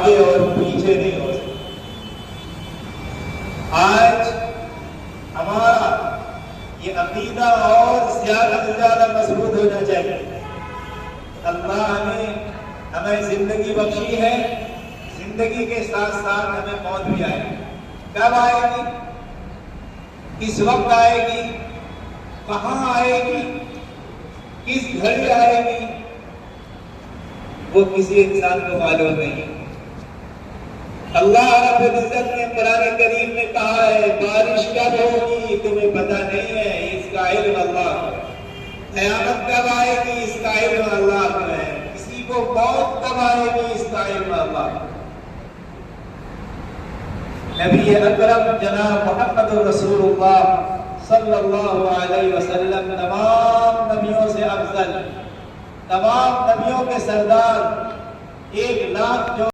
आगे और पीछे नहीं हो सकते। आज हमारा ये अकीदा और ज्यादा से ज्यादा मजबूत होना चाहिए। अल्लाह ने हमें जिंदगी बख्शी है, जिंदगी के साथ साथ हमें मौत भी आएगी। कब आएगी, किस वक्त आएगी, कहां आएगी, किस घड़ी आएगी, वो किसी इंसान को मालूम नहीं। अल्लाह रब्बुल इज्जत ने कुरान करीम में कहा है बारिश कब होगी तुम्हें पता नहीं है, इसका इल्म अल्लाह को है। क़यामत कब आएगी इसका इल्म अल्लाह को है। किसी को मौत कब आएगी इसका इल्म अल्लाह को। नबी अकरम जनाब मुहम्मद रसूलुल्लाह सल्लल्लाहु अलैहि वसल्लम तमाम नबियों से अफजल, तमाम नबियों के सरदार, 1 लाख जो